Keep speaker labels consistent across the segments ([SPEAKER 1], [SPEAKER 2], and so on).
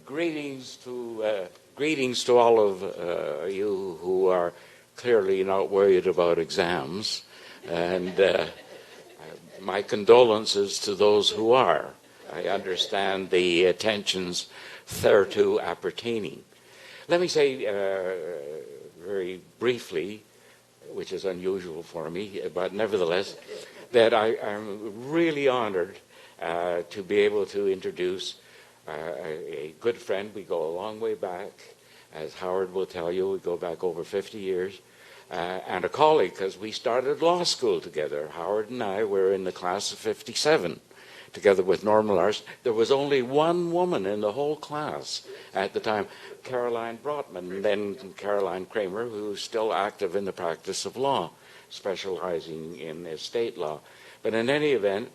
[SPEAKER 1] Greetings to all of you who are clearly not worried about exams, and my condolences to those who are. I understand the tensions thereto appertaining. Let me say very briefly, which is unusual for me, but nevertheless, that I'm really honored to be able to introduce a good friend. We go a long way back. As Howard will tell you, we go back over 50 years. And a colleague, because we started law school together. Howard and I were in the class of 57, together with Norma Lars. There was only one woman in the whole class at the time, Caroline Brotman, then Caroline Kramer, who's still active in the practice of law, specializing in estate law. But in any event,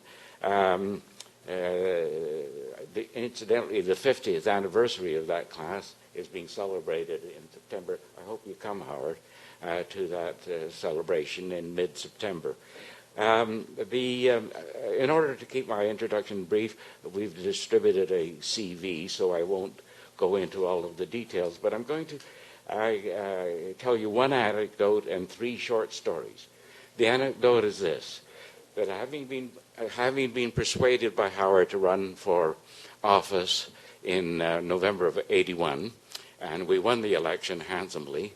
[SPEAKER 1] incidentally, the 50th anniversary of that class is being celebrated in September. I hope you come, Howard, to that celebration in mid-September. In order to keep my introduction brief, we've distributed a CV, so I won't go into all of the details, but I'm going to tell you one anecdote and 3 short stories. The anecdote is this, that having been persuaded by Howard to run for office in November of '81, and we won the election handsomely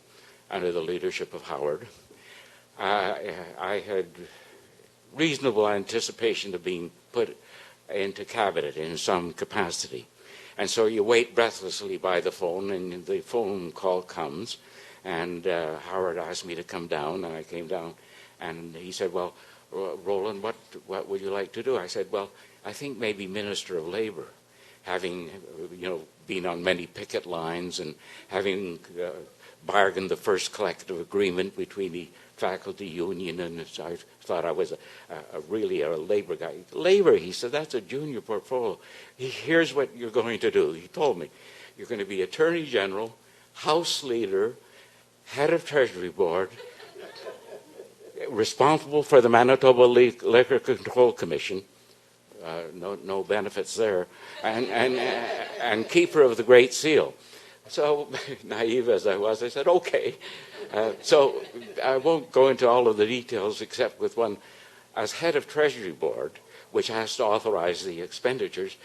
[SPEAKER 1] under the leadership of Howard, I had reasonable anticipation of being put into cabinet in some capacity. And so you wait breathlessly by the phone, and the phone call comes, and Howard asked me to come down, and I came down, and he said, well, Roland, what would you like to do? I said, well, I think maybe Minister of Labor, having been on many picket lines and having bargained the first collective agreement between the faculty union, and I thought I was really a labor guy. Labor, he said, that's a junior portfolio. Here's what you're going to do. He told me, you're going to be Attorney General, House Leader, Head of Treasury Board, responsible for the Manitoba Liquor Control Commission, no benefits there, and keeper of the Great Seal. So, naive as I was, I said, okay. So I won't go into all of the details except with one. As head of Treasury Board, which has to authorize the expenditures,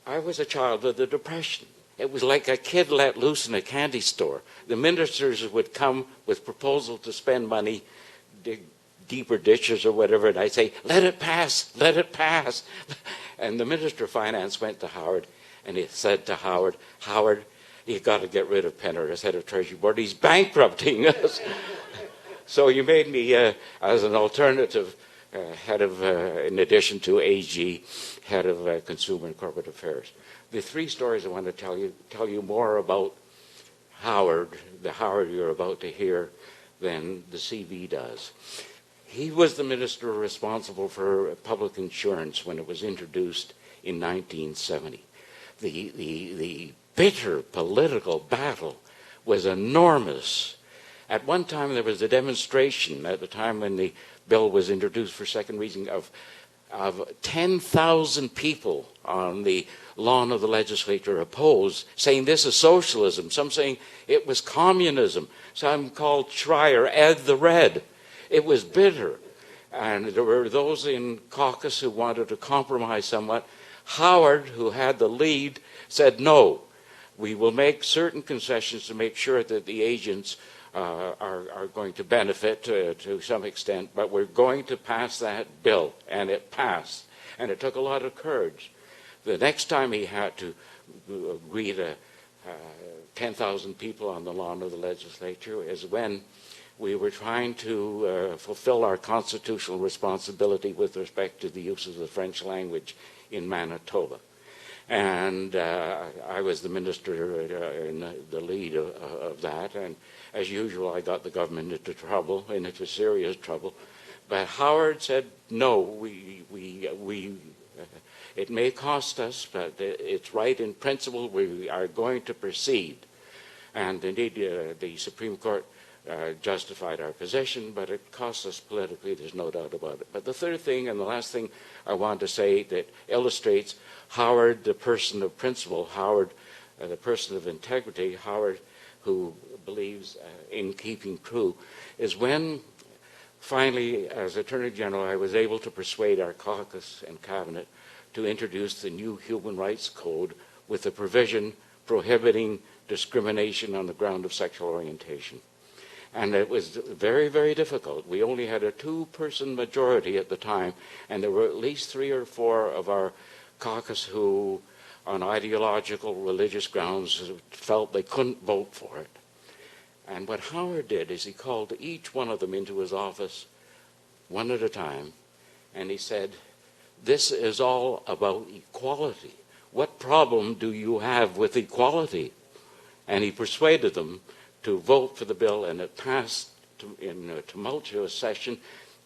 [SPEAKER 1] I was a child of the Depression. It was like a kid let loose in a candy store. The ministers would come with proposal to spend money, dig deeper ditches or whatever, and I'd say, let it pass, let it pass. And the Minister of Finance went to Howard, and he said to Howard, Howard, you've got to get rid of Penner as head of Treasury Board. He's bankrupting us. So you made me, as an alternative, head of, in addition to AG, head of Consumer and Corporate Affairs. The 3 stories I want to tell you more about Howard, the Howard you're about to hear, than the CV does. He was the minister responsible for public insurance when it was introduced in 1970. The bitter political battle was enormous. At one time, there was a demonstration at the time when the bill was introduced for second reading of 10,000 people on the lawn of the legislature opposed, saying this is socialism. Some saying it was communism. Some called Schreier Ed the Red. It was bitter. And there were those in caucus who wanted to compromise somewhat. Howard, who had the lead, said, no, we will make certain concessions to make sure that the agents are going to benefit to some extent, but we're going to pass that bill. And it passed. And it took a lot of courage. The next time he had to greet 10,000 people on the lawn of the legislature is when we were trying to fulfill our constitutional responsibility with respect to the use of the French language in Manitoba. And I was the minister in the lead of that. And as usual, I got the government into trouble, into serious trouble. But Howard said, no, it may cost us, but it's right in principle. We are going to proceed. And indeed, the Supreme Court justified our position, but it cost us politically, there's no doubt about it. But the third thing and the last thing I want to say that illustrates Howard, the person of principle, Howard the person of integrity, Howard, who believes in keeping true, is when finally, as Attorney General, I was able to persuade our caucus and cabinet to introduce the new Human Rights Code with a provision prohibiting discrimination on the ground of sexual orientation. And it was very, very difficult. We only had a two-person majority at the time, and there were at least 3 or 4 of our caucus who, on ideological, religious grounds, felt they couldn't vote for it. And what Howard did is he called each one of them into his office, one at a time, and he said, "This is all about equality. What problem do you have with equality?" And he persuaded them to vote for the bill, and it passed in a tumultuous session,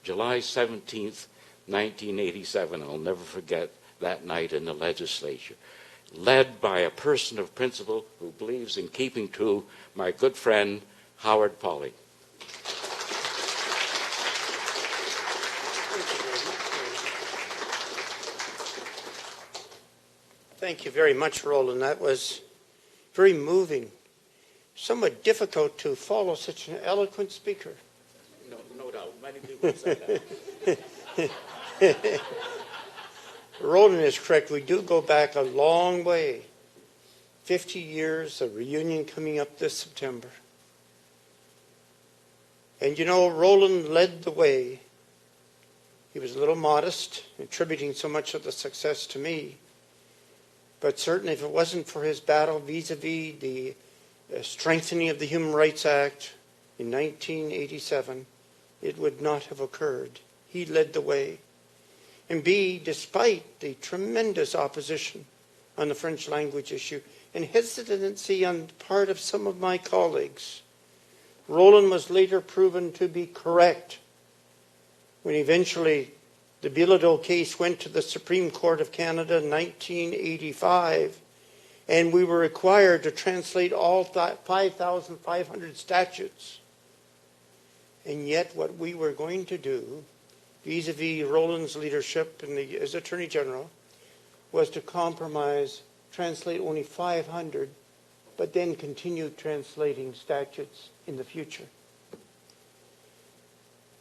[SPEAKER 1] July 17th, 1987. I'll never forget that night in the legislature, led by a person of principle who believes in keeping true, my good friend, Howard Pawley.
[SPEAKER 2] Thank you very much, Roland. That was very moving. Somewhat difficult to follow such an eloquent speaker.
[SPEAKER 1] No doubt. Many people say that.
[SPEAKER 2] Roland is correct. We do go back a long way. 50 years, a reunion coming up this September. And you know, Roland led the way. He was a little modest, attributing so much of the success to me. But certainly if it wasn't for his battle vis-a-vis the strengthening of the Human Rights Act in 1987, it would not have occurred. He led the way. And B, despite the tremendous opposition on the French language issue and hesitancy on the part of some of my colleagues, Roland was later proven to be correct when eventually the Bilodeau case went to the Supreme Court of Canada in 1985, and we were required to translate all 5,500 statutes. And yet what we were going to do, vis-a-vis Roland's leadership as Attorney General, was to compromise, translate only 500, but then continue translating statutes in the future.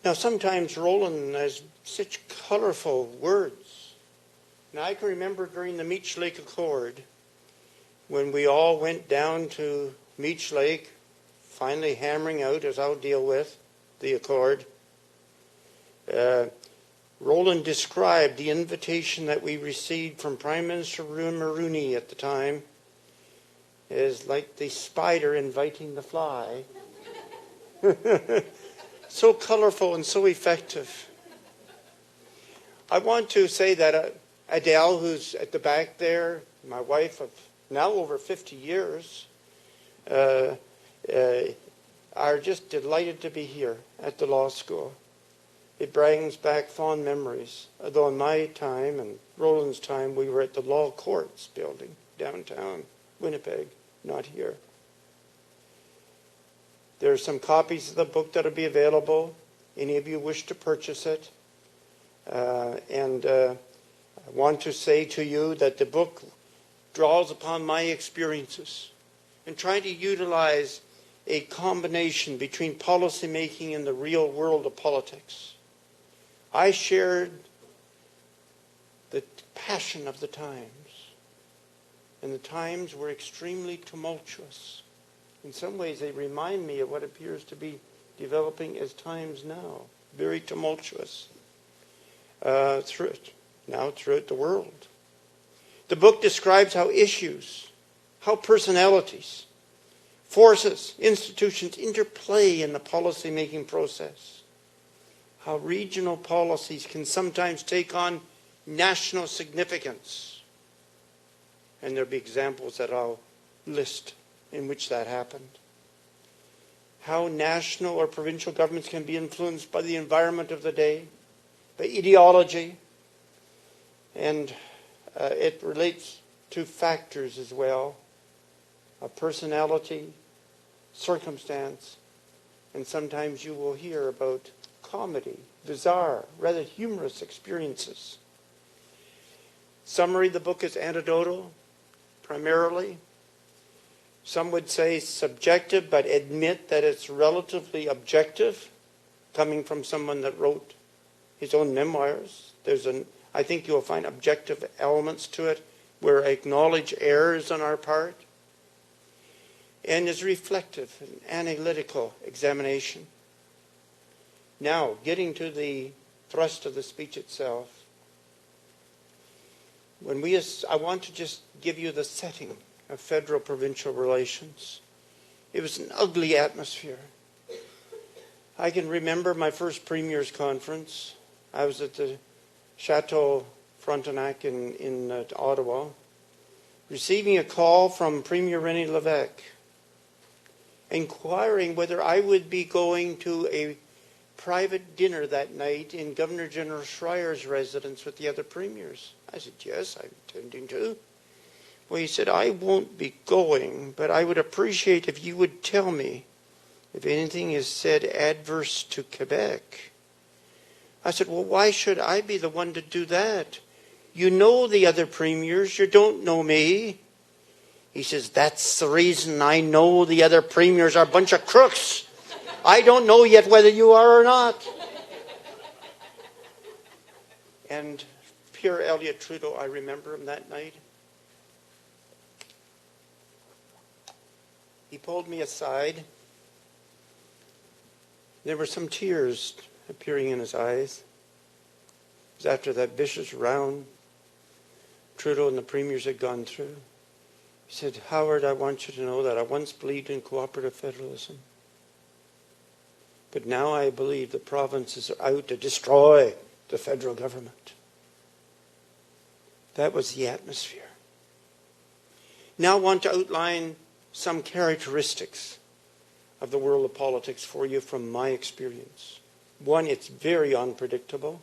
[SPEAKER 2] Now, sometimes Roland has such colorful words. Now, I can remember during the Meech Lake Accord, when we all went down to Meech Lake, finally hammering out, as I'll deal with, the Accord. Roland described the invitation that we received from Prime Minister Mulroney at the time as like the spider inviting the fly. So colorful and so effective. I want to say that Adele, who's at the back there, my wife of now over 50 years, are just delighted to be here at the law school. It brings back fond memories. Although in my time and Roland's time, we were at the Law Courts building downtown Winnipeg, not here. There are some copies of the book that will be available. Any of you wish to purchase it. I want to say to you that the book draws upon my experiences and trying to utilize a combination between policy making and the real world of politics. I shared the passion of the times, and the times were extremely tumultuous. In some ways, they remind me of what appears to be developing as times now, very tumultuous throughout the world. The book describes how issues, how personalities, forces, institutions interplay in the policy-making process, how regional policies can sometimes take on national significance. And there'll be examples that I'll list in which that happened. How national or provincial governments can be influenced by the environment of the day, by ideology, and it relates to factors as well, of personality, circumstance, and sometimes you will hear about comedy, bizarre, rather humorous experiences. Summary, the book is anecdotal, primarily. some would say subjective, but admit that it's relatively objective, coming from someone that wrote his own memoirs. I think you'll find objective elements to it where I acknowledge errors on our part, and is reflective and analytical examination. Now, getting to the thrust of the speech itself. I want to just give you the setting of federal-provincial relations. It was an ugly atmosphere. I can remember my first Premier's Conference. I was at the Chateau Frontenac in Ottawa, receiving a call from Premier René Lévesque, inquiring whether I would be going to a private dinner that night in Governor General Schreier's residence with the other premiers. I said, yes, I'm intending to. Well, he said, I won't be going, but I would appreciate if you would tell me if anything is said adverse to Quebec. I said, well, why should I be the one to do that? You know the other premiers, you don't know me. He says, that's the reason I know the other premiers are a bunch of crooks. I don't know yet whether you are or not. And Pierre Elliott Trudeau, I remember him that night. He pulled me aside. There were some tears appearing in his eyes. It was after that vicious round Trudeau and the premiers had gone through. He said, Howard, I want you to know that I once believed in cooperative federalism. But now I believe the provinces are out to destroy the federal government. That was the atmosphere. Now I want to outline some characteristics of the world of politics for you from my experience. One, it's very unpredictable.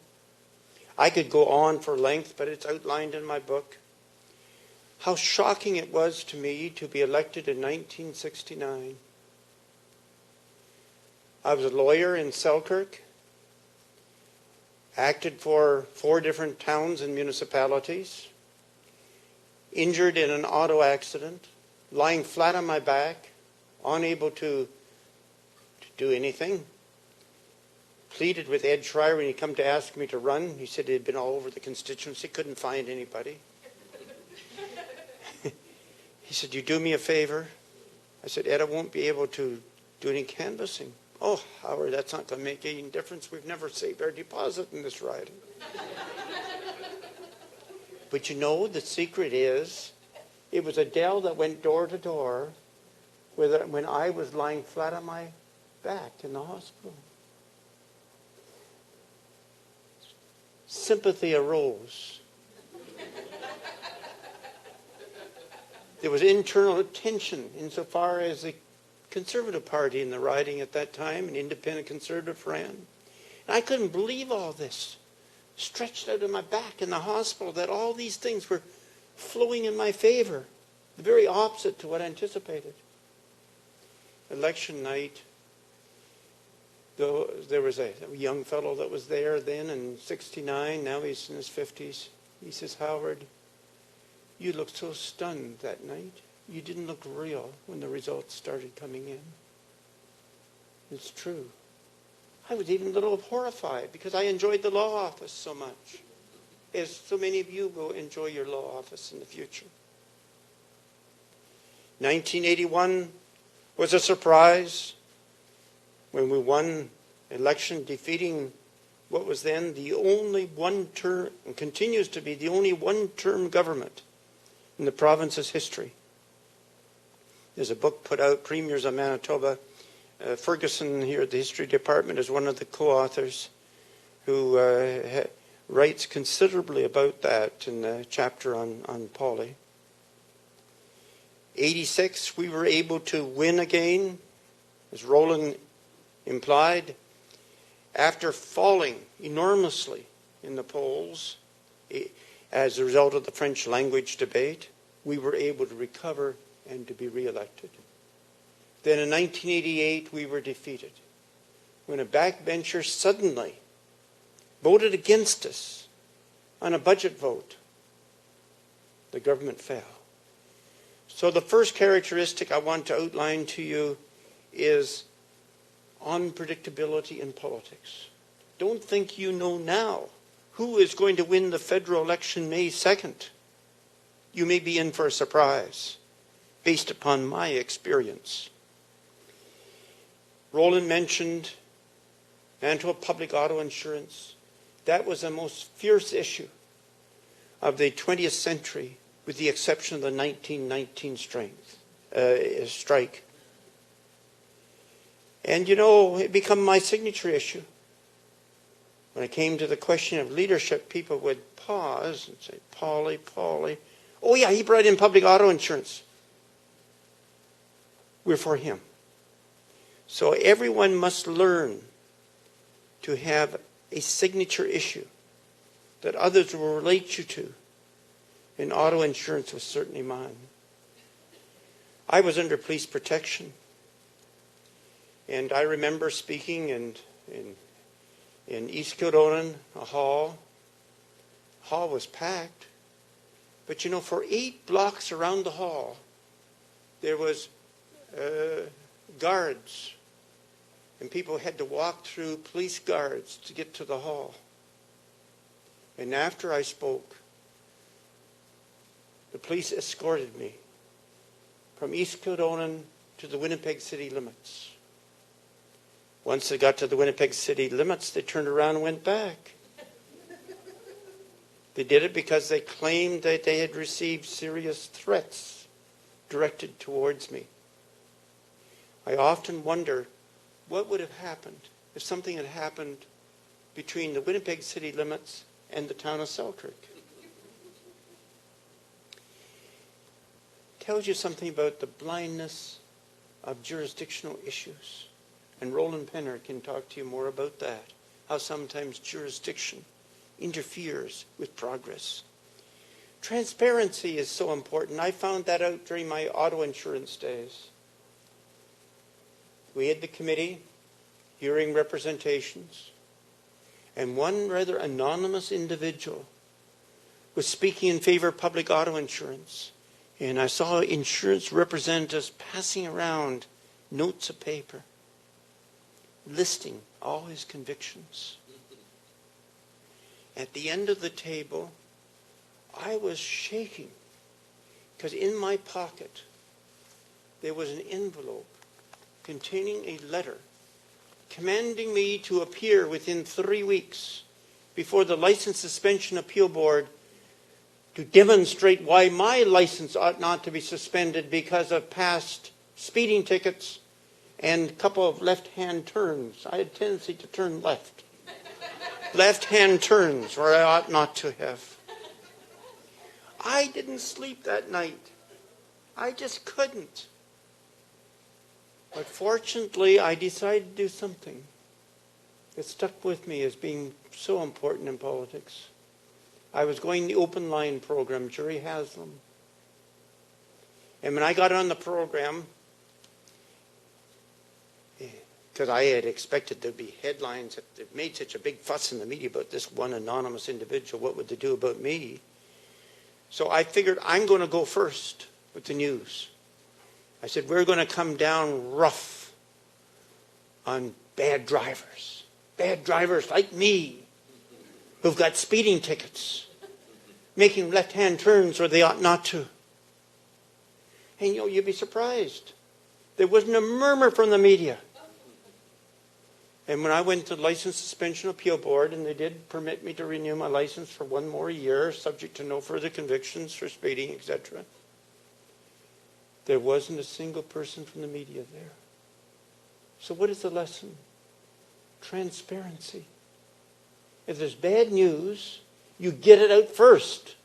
[SPEAKER 2] I could go on for length, but it's outlined in my book. How shocking it was to me to be elected in 1969. I was a lawyer in Selkirk, acted for 4 different towns and municipalities, injured in an auto accident, lying flat on my back, unable to do anything. Pleaded with Ed Schreier when he come to ask me to run. He said he'd been all over the constituency, couldn't find anybody. He said, you do me a favor? I said, Ed, I won't be able to do any canvassing. Oh, Howard, that's not going to make any difference. We've never saved our deposit in this riding. But you know, the secret is, it was Adele that went door to door when I was lying flat on my back in the hospital. Sympathy arose. There was internal tension insofar as the Conservative Party in the riding at that time, an independent Conservative ran. And I couldn't believe all this. Stretched out on my back in the hospital, that all these things were flowing in my favor. The very opposite to what I anticipated. Election night, there was a young fellow that was there then in 69, now he's in his 50s. He says, Howard, you looked so stunned that night. You didn't look real when the results started coming in. It's true. I was even a little horrified because I enjoyed the law office so much, as so many of you will enjoy your law office in the future. 1981 was a surprise when we won election, defeating what was then the only one-term, and continues to be the only one-term government in the province's history. There's a book put out, Premiers of Manitoba. Ferguson here at the History Department is one of the co-authors who writes considerably about that in the chapter on Pawley. 86, we were able to win again, as Roland implied, after falling enormously in the polls as a result of the French language debate. We were able to recover and to be re-elected. Then in 1988, we were defeated when a backbencher suddenly voted against us on a budget vote. The government fell. So the first characteristic I want to outline to you is unpredictability in politics. Don't think you know now who is going to win the federal election May 2nd. You may be in for a surprise based upon my experience. Roland mentioned Manitoba Public Auto Insurance. That was the most fierce issue of the 20th century, with the exception of the 1919 strike. And you know, it became my signature issue. When it came to the question of leadership, people would pause and say, Pawley. Oh yeah, he brought in public auto insurance. We're for him. So everyone must learn to have a signature issue that others will relate you to. And auto insurance was certainly mine. I was under police protection. And I remember speaking in East Kildonan, a hall. Hall was packed. But you know, for 8 blocks around the hall, there was guards. And people had to walk through police guards to get to the hall. And after I spoke, the police escorted me from East Kildonan to the Winnipeg city limits. Once they got to the Winnipeg city limits, they turned around and went back. They did it because they claimed that they had received serious threats directed towards me. I often wonder what would have happened if something had happened between the Winnipeg city limits and the town of Selkirk. Tells you something about the blindness of jurisdictional issues. And Roland Penner can talk to you more about that, how sometimes jurisdiction interferes with progress. Transparency is so important. I found that out during my auto insurance days. We had the committee hearing representations, and one rather anonymous individual was speaking in favor of public auto insurance. And I saw insurance representatives passing around notes of paper, listing all his convictions. At the end of the table, I was shaking because in my pocket there was an envelope containing a letter commanding me to appear within 3 weeks before the License Suspension Appeal Board to demonstrate why my license ought not to be suspended because of past speeding tickets and a couple of left-hand turns. I had a tendency to turn left. Left-hand turns where I ought not to have. I didn't sleep that night. I just couldn't. But fortunately, I decided to do something that stuck with me as being so important in politics. I was going the open line program, Jury Haslam. And when I got on the program, because I had expected there'd be headlines that they've made such a big fuss in the media about this one anonymous individual, what would they do about me? So I figured I'm going to go first with the news. I said, we're going to come down rough on bad drivers like me, who've got speeding tickets, making left-hand turns where they ought not to. And you know, you'd be surprised. There wasn't a murmur from the media. And when I went to the License Suspension Appeal Board, and they did permit me to renew my license for 1 more year, subject to no further convictions for speeding, etc., there wasn't a single person from the media there. So what is the lesson? Transparency. If there's bad news, you get it out first.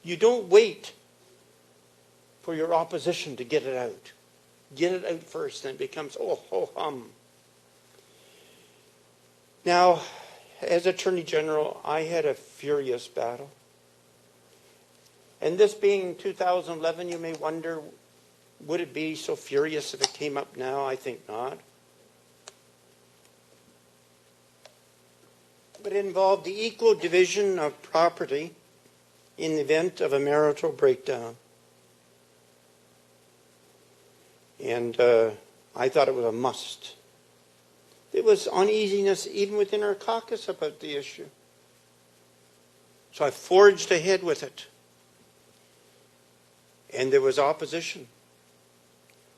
[SPEAKER 2] You don't wait for your opposition to get it out. Get it out first, and it becomes, oh, ho, hum. Now, as Attorney General, I had a furious battle. And this being 2011, you may wonder, would it be so furious if it came up now? I think not. But it involved the equal division of property in the event of a marital breakdown. And I thought it was a must. There was uneasiness even within our caucus about the issue. So I forged ahead with it. And there was opposition.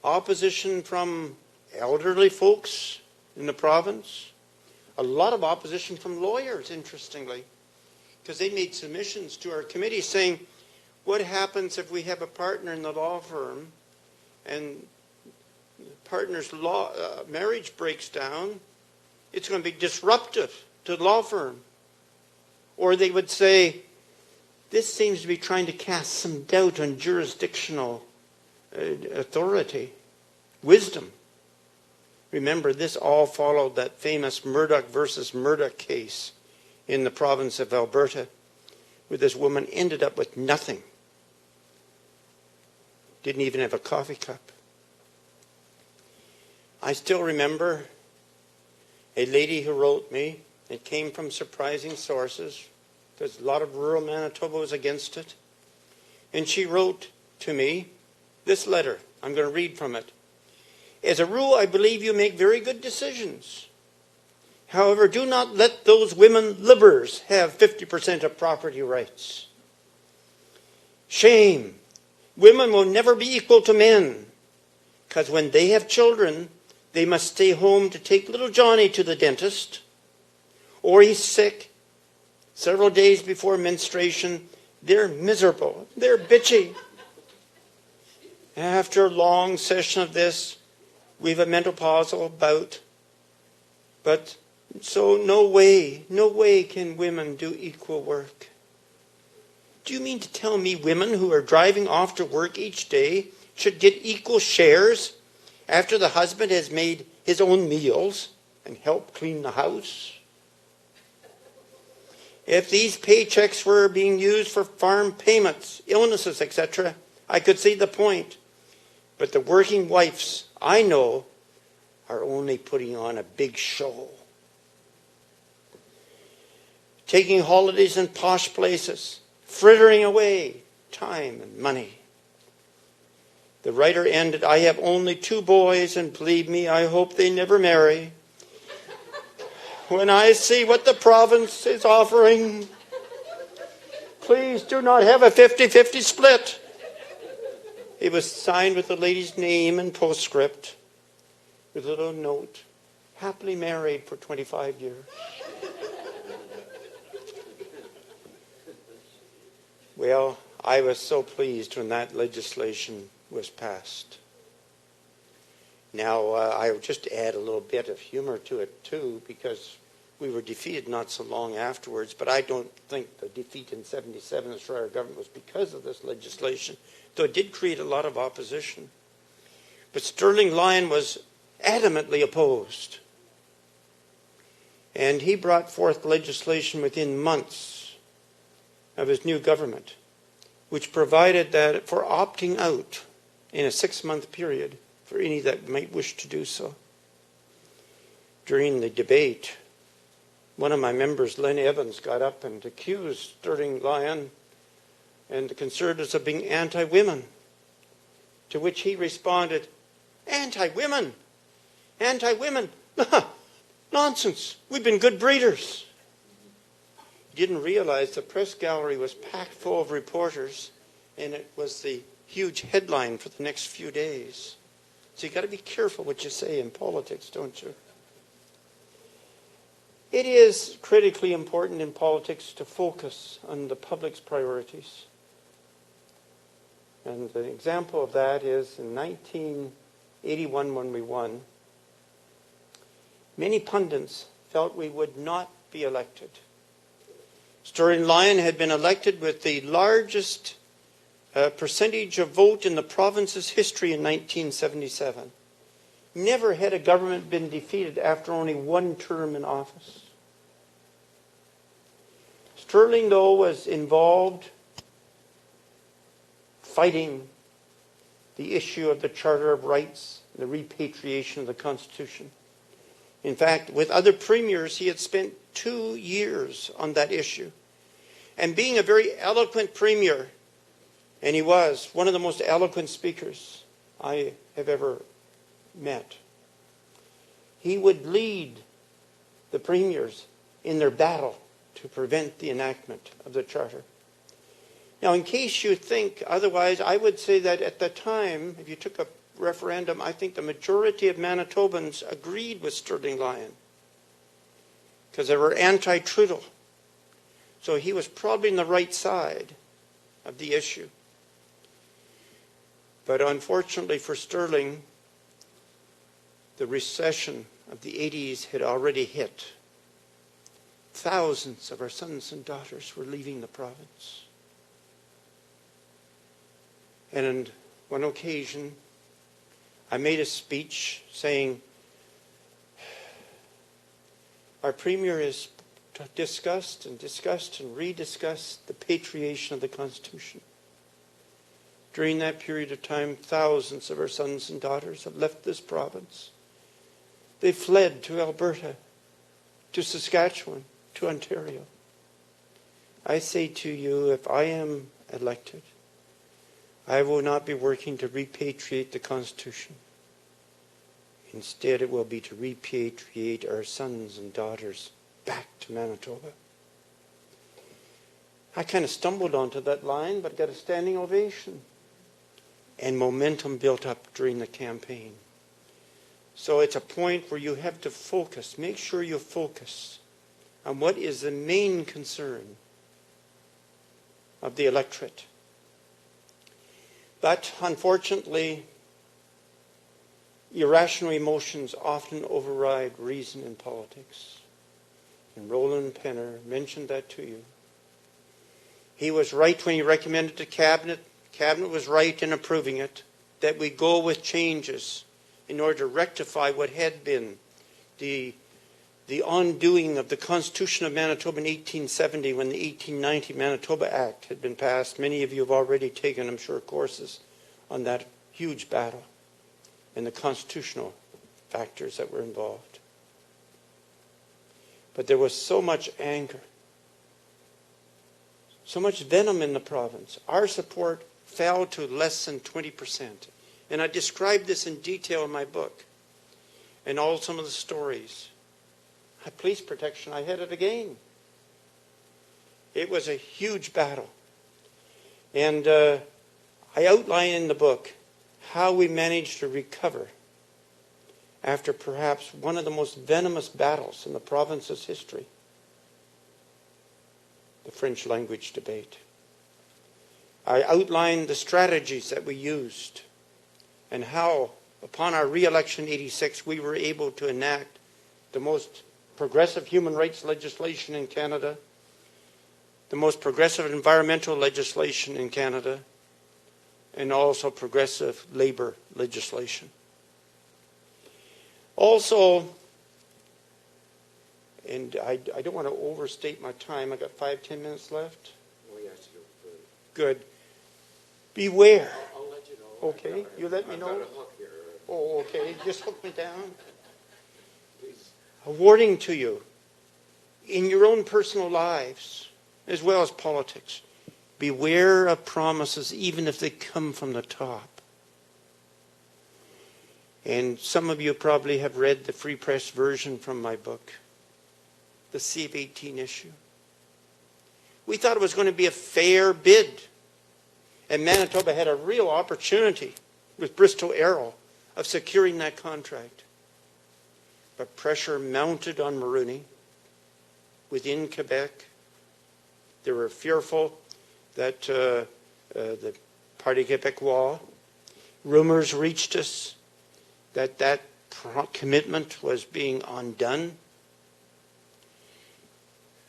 [SPEAKER 2] Opposition from elderly folks in the province. A lot of opposition from lawyers, interestingly, because they made submissions to our committee saying, what happens if we have a partner in the law firm and the partner's marriage breaks down? It's going to be disruptive to the law firm. Or they would say, this seems to be trying to cast some doubt on jurisdictional authority, wisdom. Remember, this all followed that famous Murdoch versus Murdoch case in the province of Alberta, where this woman ended up with nothing. Didn't even have a coffee cup. I still remember a lady who wrote me. It came from surprising sources, because a lot of rural Manitoba was against it. And she wrote to me this letter. I'm going to read from it. As a rule, I believe you make very good decisions. However, do not let those women livers have 50% of property rights. Shame. Women will never be equal to men, because when they have children, they must stay home to take little Johnny to the dentist, or he's sick. Several days before menstruation, they're miserable. They're bitchy. After a long session of this, we have a menopausal bout. But so no way can women do equal work. Do you mean to tell me women who are driving off to work each day should get equal shares after the husband has made his own meals and helped clean the house? If these paychecks were being used for farm payments, illnesses, etc., I could see the point. But the working wives I know are only putting on a big show. Taking holidays in posh places, frittering away time and money. The writer ended, I have only 2 boys, and believe me, I hope they never marry. When I see what the province is offering, please do not have a 50-50 split. It was signed with the lady's name and postscript, with a little note, happily married for 25 years. Well, I was so pleased when that legislation was passed. Now, I would just add a little bit of humor to it, too, because we were defeated not so long afterwards, but I don't think the defeat in 77 of the Schreier government was because of this legislation, though it did create a lot of opposition. But Sterling Lyon was adamantly opposed. And he brought forth legislation within months of his new government, which provided that for opting out in a 6-month period for any that might wish to do so. During the debate, one of my members, Len Evans, got up and accused Sterling Lyon and the Conservatives of being anti-women, to which he responded, anti-women? Anti-women? Nonsense. We've been good breeders. He didn't realize the press gallery was packed full of reporters, and it was the huge headline for the next few days. So you've got to be careful what you say in politics, don't you? It is critically important in politics to focus on the public's priorities. And an example of that is in 1981 when we won, many pundits felt we would not be elected. Sterling Lyon had been elected with the largest percentage of vote in the province's history in 1977. Never had a government been defeated after only 1 term in office. Sterling, though, was involved fighting the issue of the Charter of Rights, the repatriation of the Constitution. In fact, with other premiers, he had spent 2 years on that issue. And being a very eloquent premier, and he was one of the most eloquent speakers I have ever met. He would lead the premiers in their battle to prevent the enactment of the Charter. Now, in case you think otherwise, I would say that at the time, if you took a referendum, I think the majority of Manitobans agreed with Sterling Lyon because they were anti-Trudeau. So he was probably on the right side of the issue. But unfortunately for Sterling, the recession of the 80s had already hit. Thousands of our sons and daughters were leaving the province. And on one occasion, I made a speech saying, our Premier has discussed and rediscussed the patriation of the Constitution. During that period of time, thousands of our sons and daughters have left this province. They fled to Alberta, to Saskatchewan, to Ontario. I say to you, if I am elected, I will not be working to repatriate the Constitution. Instead, it will be to repatriate our sons and daughters back to Manitoba. I kind of stumbled onto that line, but got a standing ovation. And momentum built up during the campaign. So it's a point where you have to focus. Make sure you focus on what is the main concern of the electorate. But unfortunately, irrational emotions often override reason in politics. And Roland Penner mentioned that to you. He was right when he recommended to Cabinet. Cabinet was right in approving it, that we go with changes in order to rectify what had been the undoing of the Constitution of Manitoba in 1870 when the 1890 Manitoba Act had been passed. Many of you have already taken, I'm sure, courses on that huge battle and the constitutional factors that were involved. But there was so much anger, so much venom in the province. Our support fell to less than 20%. And I described this in detail in my book and all some of the stories. Police protection, I had it again. It was a huge battle. And I outline in the book how we managed to recover after perhaps one of the most venomous battles in the province's history, the French language debate. I outlined the strategies that we used and how, upon our re-election in 86, we were able to enact the most progressive human rights legislation in Canada, the most progressive environmental legislation in Canada, and also progressive labor legislation. Also, and I don't want to overstate my time. I got 5-10 minutes left.
[SPEAKER 1] Oh, yes, you're good.
[SPEAKER 2] Good. Beware.
[SPEAKER 1] I'll let you know.
[SPEAKER 2] Okay, you let me know.
[SPEAKER 1] I've got a hook here.
[SPEAKER 2] Oh, okay. Just hook me down.
[SPEAKER 1] Please.
[SPEAKER 2] A warning to you, in your own personal lives, as well as politics, beware of promises, even if they come from the top. And some of you probably have read the Free Press version from my book, the CF-18 issue. We thought it was going to be a fair bid. And Manitoba had a real opportunity with Bristol Aero of securing that contract. But pressure mounted on Maroney within Quebec. They were fearful that the Parti Québécois, rumors reached us that that commitment was being undone.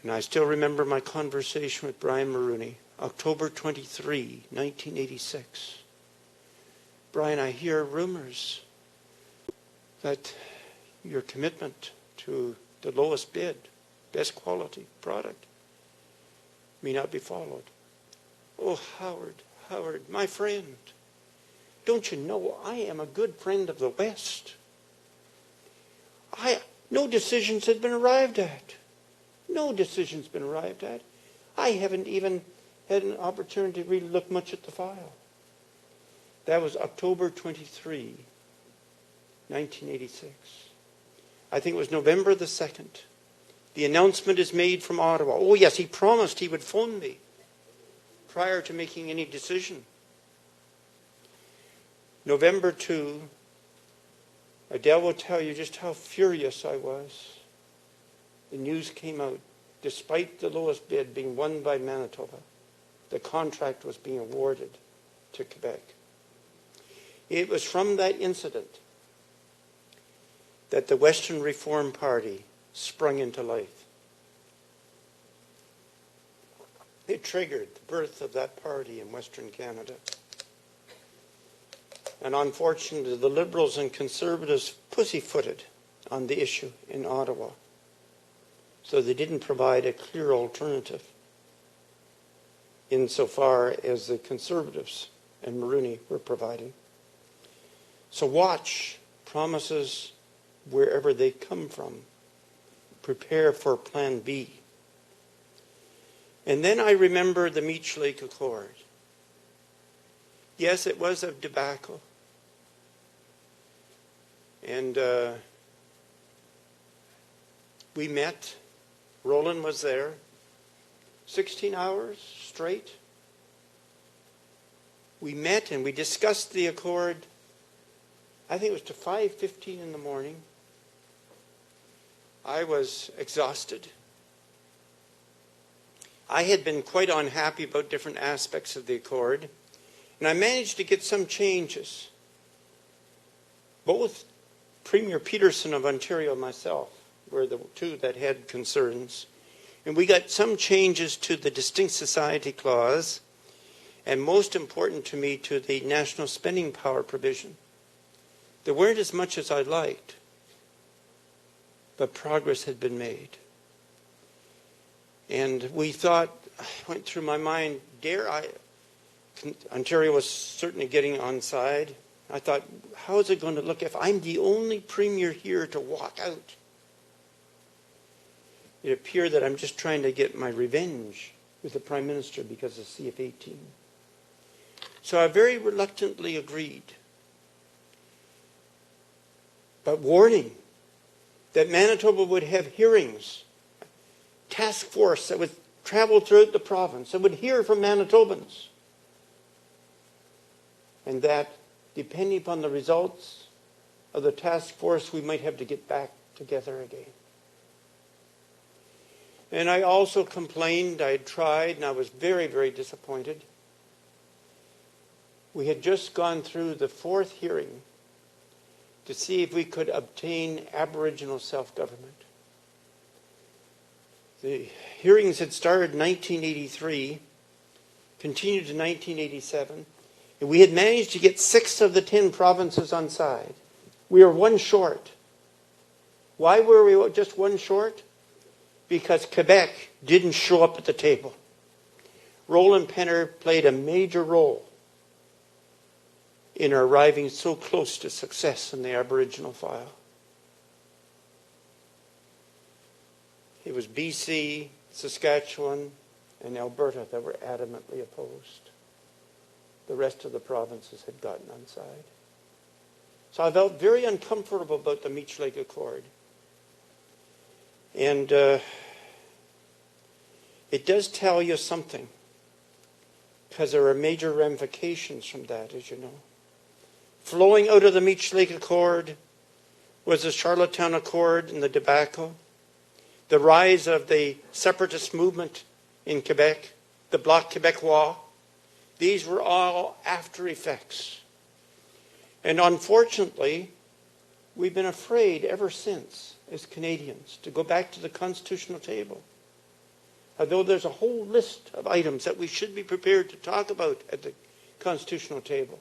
[SPEAKER 2] And I still remember my conversation with Brian Maroney, October 23, 1986. Brian, I hear rumors that your commitment to the lowest bid, best quality product, may not be followed. Oh, Howard, my friend, don't you know I am a good friend of the West? No decisions have been arrived at. No decision's been arrived at. I haven't even had an opportunity to really look much at the file. That was October 23, 1986. I think it was November the 2nd. The announcement is made from Ottawa. Oh yes, he promised he would phone me prior to making any decision. November 2, Adele will tell you just how furious I was. The news came out. Despite the lowest bid being won by Manitoba, the contract was being awarded to Quebec. It was from that incident that the Western Reform Party sprung into life. It triggered the birth of that party in Western Canada. And unfortunately, the Liberals and Conservatives pussyfooted on the issue in Ottawa. So they didn't provide a clear alternative insofar as the Conservatives and Maroney were providing. So watch promises wherever they come from. Prepare for Plan B. And then I remember the Meech Lake Accord. Yes, it was a debacle. And we met. Roland was there. 16 hours straight. We met and we discussed the accord. I think it was to 5:15 in the morning. I was exhausted. I had been quite unhappy about different aspects of the accord, and I managed to get some changes. Both Premier Peterson of Ontario and myself were the two that had concerns. And we got some changes to the Distinct Society Clause, and most important to me, to the national spending power provision. There weren't as much as I'd liked, but progress had been made. And we thought, went through my mind, Ontario was certainly getting on side. I thought, how is it going to look if I'm the only premier here to walk out? It appeared that I'm just trying to get my revenge with the Prime Minister because of CF-18. So I very reluctantly agreed. But warning that Manitoba would have hearings, task force that would travel throughout the province, that would hear from Manitobans. And that, depending upon the results of the task force, we might have to get back together again. And I also complained, I had tried, and I was very, very disappointed. We had just gone through the 4th hearing to see if we could obtain Aboriginal self-government. The hearings had started in 1983, continued to 1987, and we had managed to get 6 of the 10 provinces on side. We were one short. Why were we just one short? Because Quebec didn't show up at the table. Roland Penner played a major role in our arriving so close to success in the Aboriginal file. It was BC, Saskatchewan, and Alberta that were adamantly opposed. The rest of the provinces had gotten on side. So I felt very uncomfortable about the Meech Lake Accord. And it does tell you something, because there are major ramifications from that, as you know. Flowing out of the Meech Lake Accord was the Charlottetown Accord and the debacle, the rise of the separatist movement in Quebec, the Bloc Québécois. These were all after effects. And unfortunately, we've been afraid ever since, as Canadians, to go back to the constitutional table. Although there's a whole list of items that we should be prepared to talk about at the constitutional table,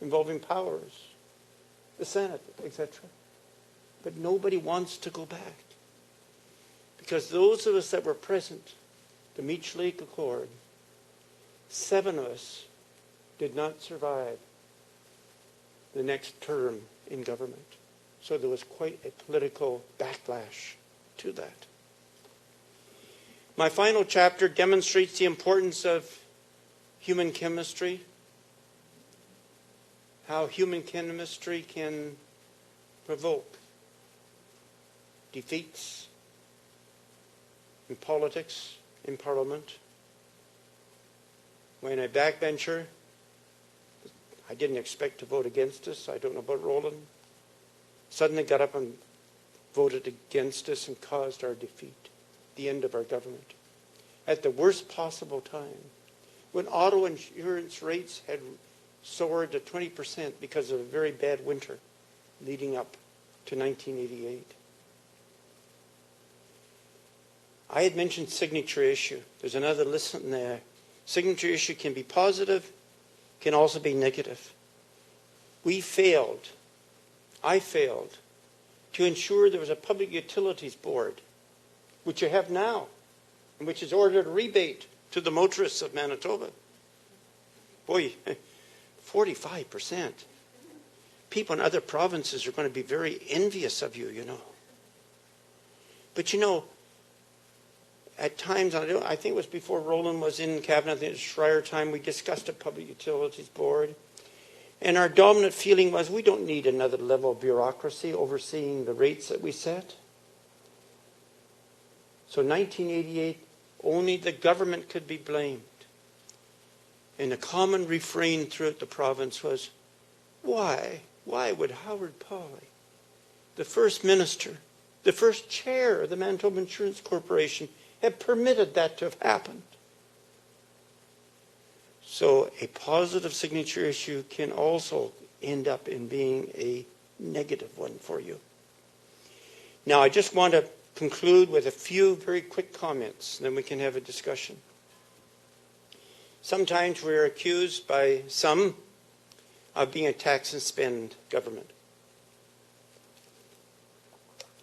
[SPEAKER 2] involving powers, the Senate, etc. But nobody wants to go back. Because those of us that were present, the Meech Lake Accord, 7 of us did not survive the next term in government. So there was quite a political backlash to that. My final chapter demonstrates the importance of human chemistry, how human chemistry can provoke defeats in politics, in Parliament. When a backbencher, I didn't expect to vote against us, I don't know about Roland, suddenly got up and voted against us and caused our defeat, the end of our government. At the worst possible time, when auto insurance rates had soared to 20% because of a very bad winter leading up to 1988. I had mentioned signature issue. There's another lesson there. Signature issue can be positive, can also be negative. I failed to ensure there was a public utilities board, which you have now, and which has ordered a rebate to the motorists of Manitoba. Boy, 45%. People in other provinces are going to be very envious of you, you know. But you know, at times, I think it was before Roland was in cabinet, I think it was Schreier time, we discussed a public utilities board. And our dominant feeling was we don't need another level of bureaucracy overseeing the rates that we set. So 1988, only the government could be blamed. And the common refrain throughout the province was, why would Howard Pawley, the first minister, the first chair of the Manitoba Insurance Corporation, have permitted that to have happened? So a positive signature issue can also end up in being a negative one for you. Now, I just want to conclude with a few very quick comments, and then we can have a discussion. Sometimes we're accused by some of being a tax and spend government.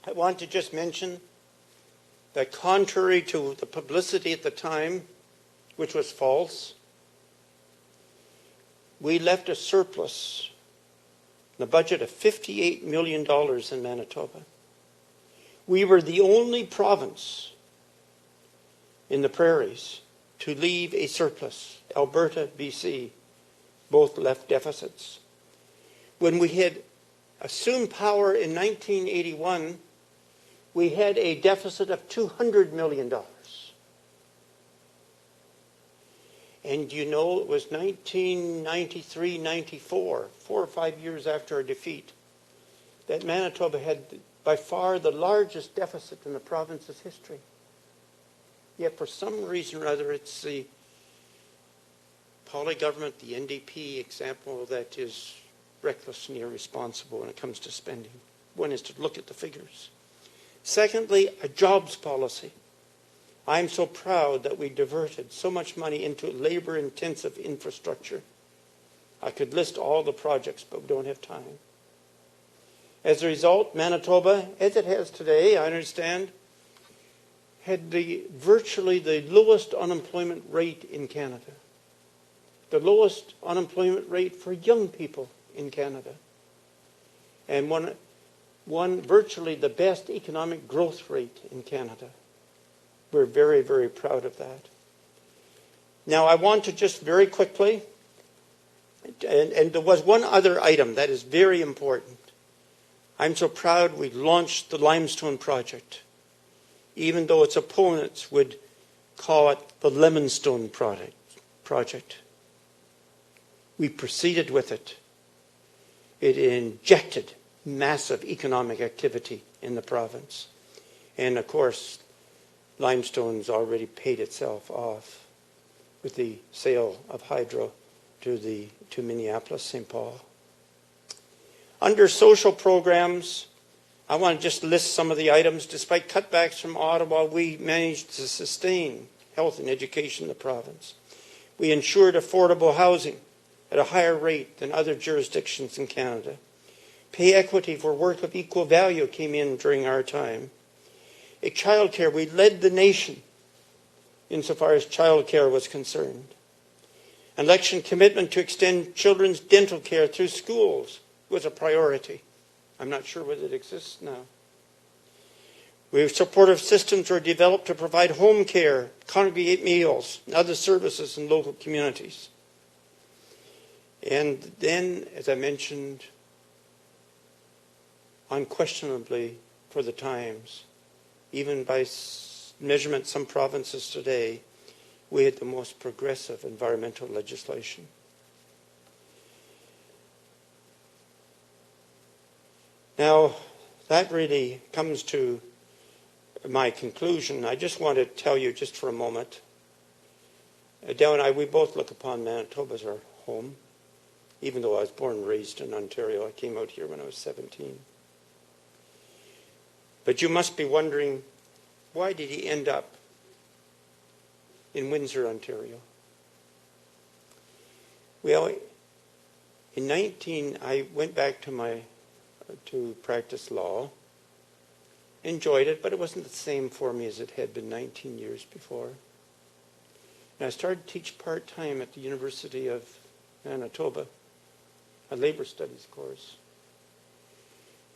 [SPEAKER 2] I want to just mention that contrary to the publicity at the time, which was false, we left a surplus, the budget of $58 million in Manitoba. We were the only province in the prairies to leave a surplus. Alberta, BC, both left deficits. When we had assumed power in 1981, we had a deficit of $200 million. And you know, it was 1993-94, 4 or 5 years after our defeat, that Manitoba had by far the largest deficit in the province's history. Yet for some reason or other, it's the Pawley government, the NDP example, that is recklessly irresponsible when it comes to spending. One is to look at the figures. Secondly, a jobs policy. I'm so proud that we diverted so much money into labor-intensive infrastructure. I could list all the projects, but we don't have time. As a result, Manitoba, as it has today, I understand, had virtually the lowest unemployment rate in Canada. The lowest unemployment rate for young people in Canada. And one virtually the best economic growth rate in Canada. We're very, very proud of that. Now, I want to just very quickly, and there was one other item that is very important. I'm so proud we launched the Limestone Project, even though its opponents would call it the Lemonstone Project. We proceeded with it. It injected massive economic activity in the province. And of course, Limestone's already paid itself off with the sale of hydro to Minneapolis, St. Paul. Under social programs, I want to just list some of the items. Despite cutbacks from Ottawa, we managed to sustain health and education in the province. We ensured affordable housing at a higher rate than other jurisdictions in Canada. Pay equity for work of equal value came in during our time. In childcare, we led the nation insofar as childcare was concerned. Election commitment to extend children's dental care through schools was a priority. I'm not sure whether it exists now. Supportive systems were developed to provide home care, congregate meals, and other services in local communities. And then, as I mentioned, unquestionably for the times, even by measurement some provinces today, we had the most progressive environmental legislation. Now, that really comes to my conclusion. I just want to tell you just for a moment, Dale and I, we both look upon Manitoba as our home. Even though I was born and raised in Ontario, I came out here when I was 17. But you must be wondering, why did he end up in Windsor, Ontario? Well, I went back to practice law, enjoyed it, but it wasn't the same for me as it had been 19 years before. And I started to teach part-time at the University of Manitoba, a labor studies course.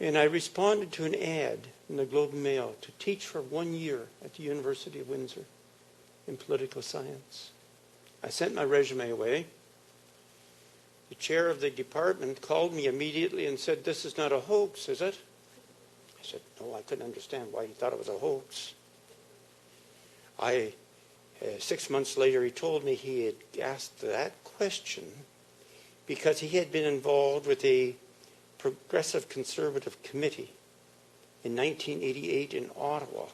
[SPEAKER 2] And I responded to an ad in the Globe and Mail to teach for 1 year at the University of Windsor in political science. I sent my resume away. The chair of the department called me immediately and said, "This is not a hoax, is it?" I said, "No, I couldn't understand why he thought it was a hoax." 6 months later, he told me he had asked that question because he had been involved with a Progressive Conservative Committee in 1988 in Ottawa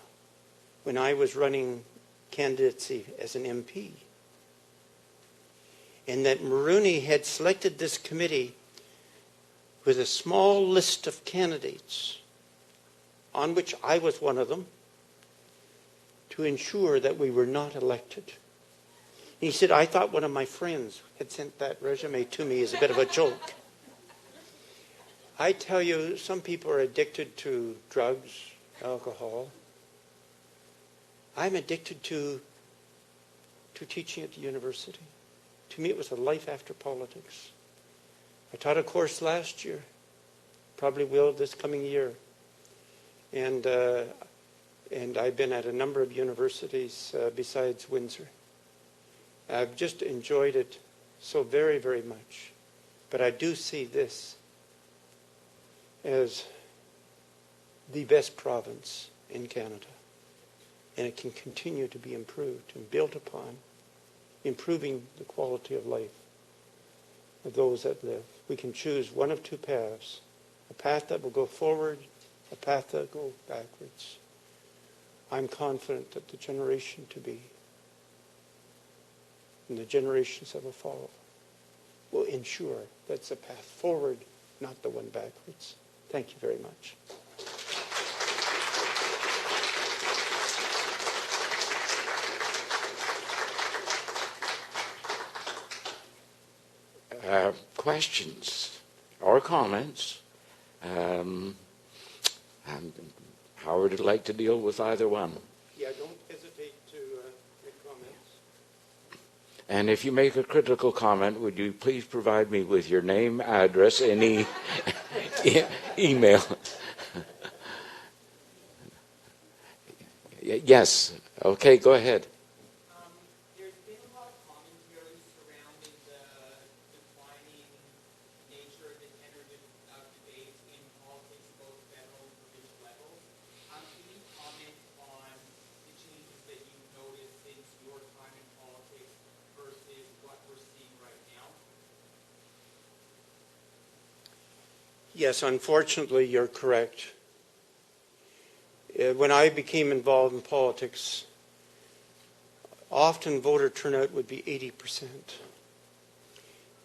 [SPEAKER 2] when I was running candidacy as an MP. And that Mulroney had selected this committee with a small list of candidates, on which I was one of them, to ensure that we were not elected. And he said, "I thought one of my friends had sent that resume to me as a bit of a joke." I tell you, some people are addicted to drugs, alcohol. I'm addicted to teaching at the university. To me, it was a life after politics. I taught a course last year, probably will this coming year. And I've been at a number of universities besides Windsor. I've just enjoyed it so very, very much. But I do see this as the best province in Canada. And it can continue to be improved and built upon, improving the quality of life of those that live. We can choose one of two paths, a path that will go forward, a path that will go backwards. I'm confident that the generation to be and the generations that will follow will ensure that's a path forward, not the one backwards. Thank you very much.
[SPEAKER 1] Questions or comments? And Howard would like to deal with either one.
[SPEAKER 2] Yeah, don't hesitate to make comments.
[SPEAKER 1] And if you make a critical comment, would you please provide me with your name, address, any email? Yes. Okay, go ahead.
[SPEAKER 3] There's been a lot of commentary surrounding the declining nature of the tenor of debate in politics, both federal and provincial levels. Can you comment on the changes that you've noticed since your time in politics versus what we're seeing right now?
[SPEAKER 2] Yes, unfortunately, you're correct. When I became involved in politics, often voter turnout would be 80%.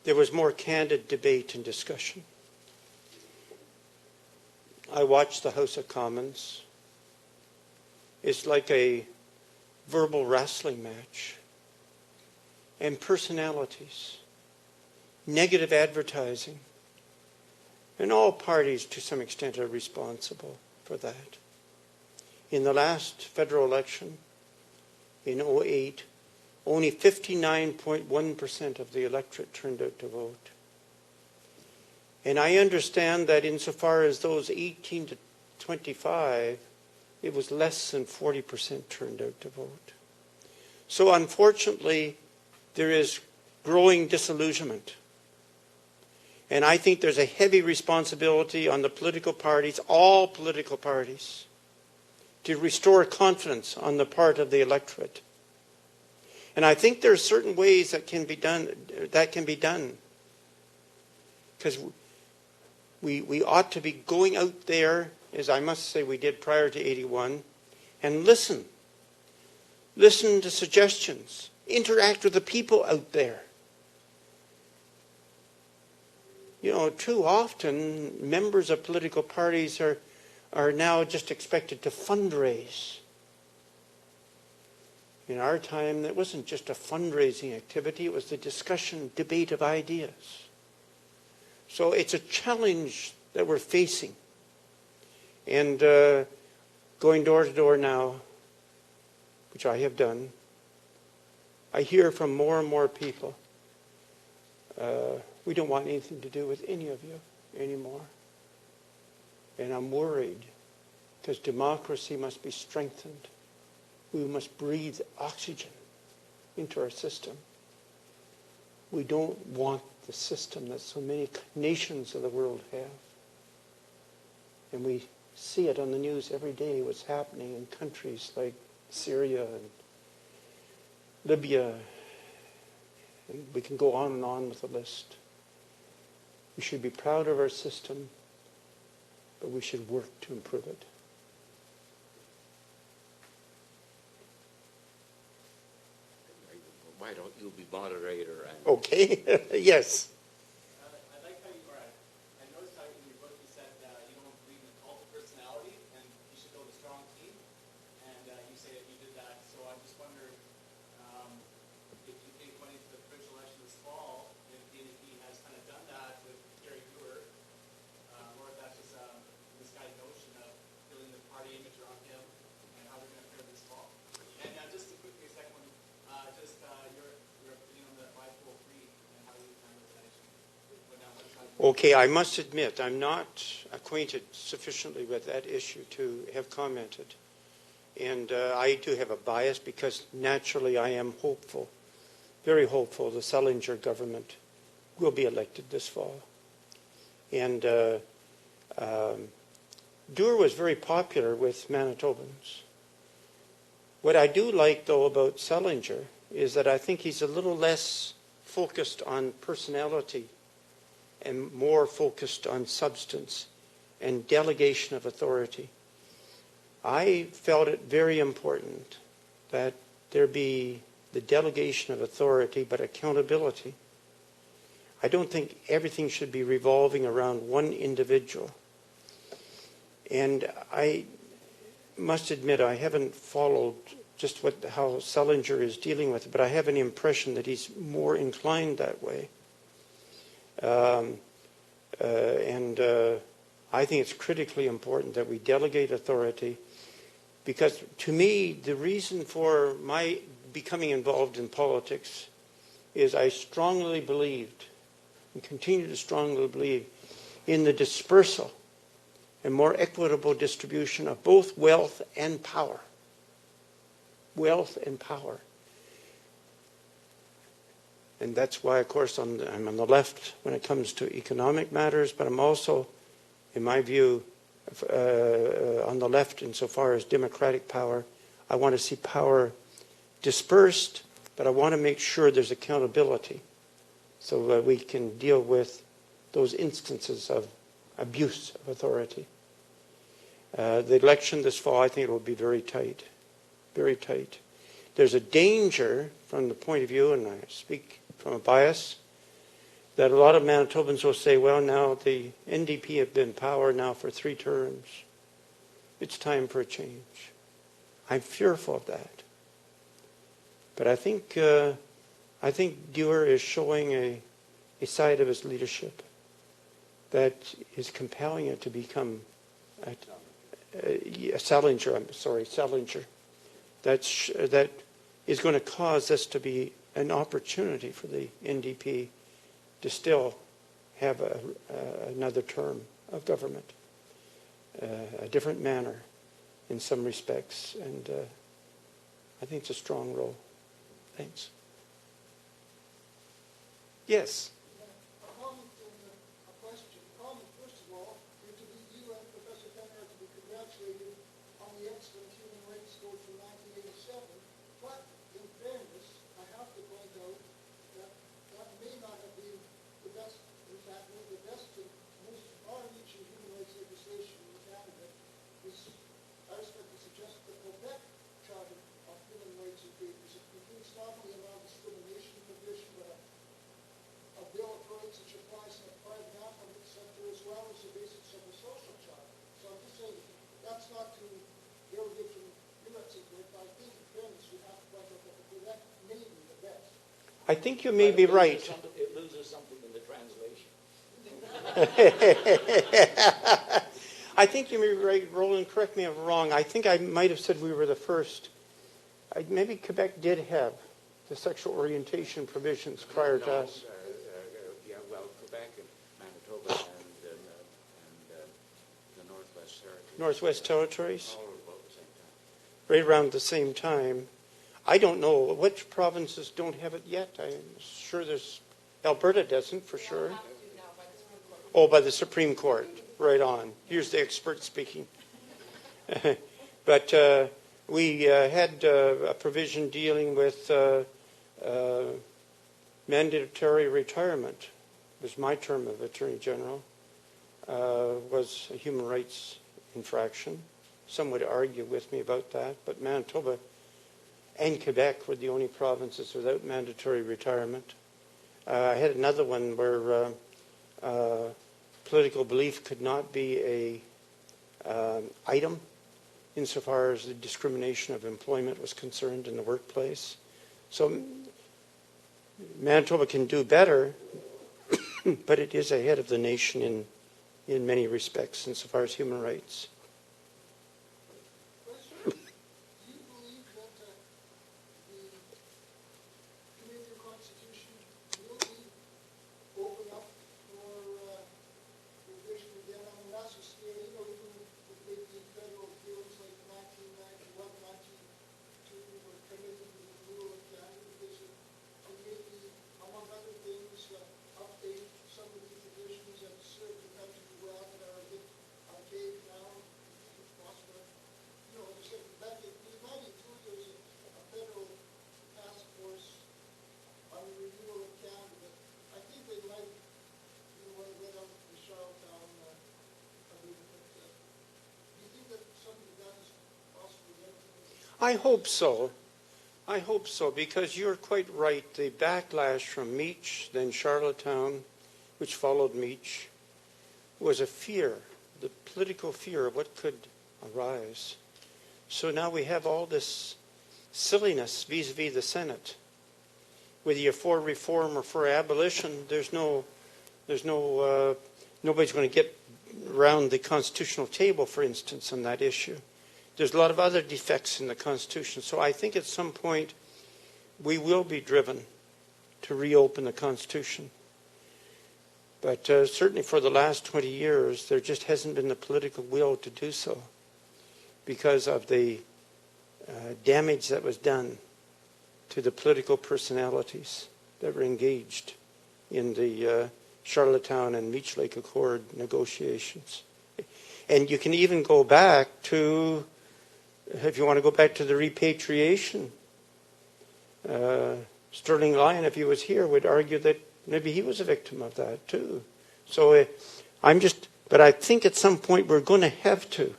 [SPEAKER 2] There was more candid debate and discussion. I watched the House of Commons. It's like a verbal wrestling match. And personalities, negative advertising, and all parties to some extent are responsible for that. In the last federal election, in 2008, only 59.1% of the electorate turned out to vote. And I understand that insofar as those 18 to 25, it was less than 40% turned out to vote. So unfortunately, there is growing disillusionment. And I think there's a heavy responsibility on the political parties, all political parties, to restore confidence on the part of the electorate. And I think there are certain ways that can be done. Because we ought to be going out there, as I must say we did prior to 81, and listen. Listen to suggestions. Interact with the people out there. You know, too often members of political parties are now just expected to fundraise. In our time, it wasn't just a fundraising activity, it was the discussion, debate of ideas. So it's a challenge that we're facing. And going door to door now, which I have done, I hear from more and more people, we don't want anything to do with any of you anymore. And I'm worried, because democracy must be strengthened. We must breathe oxygen into our system. We don't want the system that so many nations of the world have. And we see it on the news every day, what's happening in countries like Syria and Libya. And we can go on with the list. We should be proud of our system, but we should work to improve it.
[SPEAKER 1] Why don't you be moderator? And
[SPEAKER 2] Okay, yes.
[SPEAKER 3] I like how you, I noticed how in your book you said you don't believe in the cult of personality and you should build a strong team. And you say that you did that. So I just wonder if you think going into the provincial election this fall, if the NDP has kind of done that with Gary Dewar, or if that's just a misguided notion of building the party image around him and how they're going to fare this fall. And just to quickly, a second one, your opinion on the bipolar 3 and how you handle that issue.
[SPEAKER 2] Okay, I must admit I'm not acquainted sufficiently with that issue to have commented. And I do have a bias because naturally I am hopeful, very hopeful, the Selinger government will be elected this fall. And Dewar was very popular with Manitobans. What I do like, though, about Selinger is that I think he's a little less focused on personality and more focused on substance and delegation of authority. I felt it very important that there be the delegation of authority, but accountability. I don't think everything should be revolving around one individual. And I must admit I haven't followed just how Selinger is dealing with it, but I have an impression that he's more inclined that way. I think it's critically important that we delegate authority, because to me, the reason for my becoming involved in politics is I strongly believed, and continue to strongly believe, in the dispersal and more equitable distribution of both wealth and power. Wealth and power. And that's why, of course, I'm on the left when it comes to economic matters, but I'm also, in my view, on the left insofar as democratic power. I want to see power dispersed, but I want to make sure there's accountability so that we can deal with those instances of abuse of authority. The election this fall, I think it will be very tight, very tight. There's a danger from the point of view, and I speak from a bias, that a lot of Manitobans will say, well, now the NDP have been in power now for 3 terms. It's time for a change. I'm fearful of that. But I think Dewar is showing a side of his leadership that is compelling it to become Selinger. That is going to cause this to be an opportunity for the NDP to still have another term of government, a different manner in some respects. And I think it's a strong role. Thanks. Yes. I think you may be right.
[SPEAKER 1] It loses something in the translation.
[SPEAKER 2] I think you may be right, Roland, correct me if I'm wrong. I think I might have said we were the first. Maybe Quebec did have the sexual orientation provisions prior to us.
[SPEAKER 1] Yeah, well, Quebec and Manitoba and the Northwest Territories.
[SPEAKER 2] Northwest Territories?
[SPEAKER 1] All about the same time.
[SPEAKER 2] Right around the same time. I don't know. Which provinces don't have it yet? I'm sure there's... Alberta doesn't, for sure. Oh, by the Supreme Court. Right on. Here's the expert speaking. But we had a provision dealing with mandatory retirement. It was my term of Attorney General. Was a human rights infraction. Some would argue with me about that, but Manitoba and Quebec were the only provinces without mandatory retirement. I had another one where political belief could not be a item insofar as the discrimination of employment was concerned in the workplace. So Manitoba can do better, but it is ahead of the nation in many respects insofar as human rights.
[SPEAKER 4] Do you believe that the Canadian Constitution will be open up for revision again? I mean, that's a scale, you know, even with maybe federal bills like 1991, 1992 were committed to the rule of Canada because it maybe, among other things, update some of the traditions that serve the country well that are a bit archaic now, if possible. You know, just like back in 1992, there was a federal task force on the renewal of Canada. I think they might, you know, went out to Charlottetown, do you think that something like that is possible there?
[SPEAKER 2] I hope so. I hope so, because you're quite right. The backlash from Meech, then Charlottetown, which followed Meech, was a fear, the political fear of what could arise. So now we have all this silliness vis-a-vis the Senate. Whether you're for reform or for abolition, nobody's going to get around the constitutional table, for instance, on that issue. There's a lot of other defects in the Constitution. So I think at some point we will be driven to reopen the Constitution. But certainly for the last 20 years, there just hasn't been the political will to do so because of the damage that was done to the political personalities that were engaged in the Charlottetown and Meech Lake Accord negotiations. And you can even go back to, if you want to go back to the repatriation, Sterling Lyon, if he was here, would argue that maybe he was a victim of that too. So but I think at some point we're going to have to,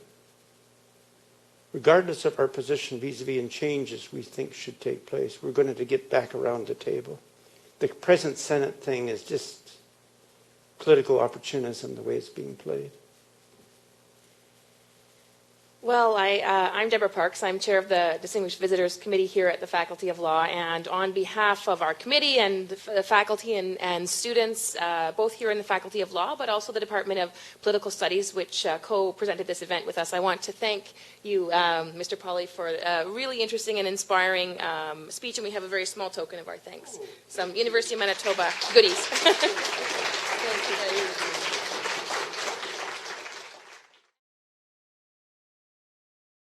[SPEAKER 2] regardless of our position vis-a-vis and changes we think should take place, we're going to have to get back around the table. The present Senate thing is just political opportunism, the way it's being played.
[SPEAKER 5] Well, I'm Deborah Parks. I'm chair of the Distinguished Visitors Committee here at the Faculty of Law, and on behalf of our committee and the faculty and students, both here in the Faculty of Law, but also the Department of Political Studies, which co-presented this event with us, I want to thank you, Mr. Pawley, for a really interesting and inspiring speech, and we have a very small token of our thanks. Some University of Manitoba goodies. Thank you.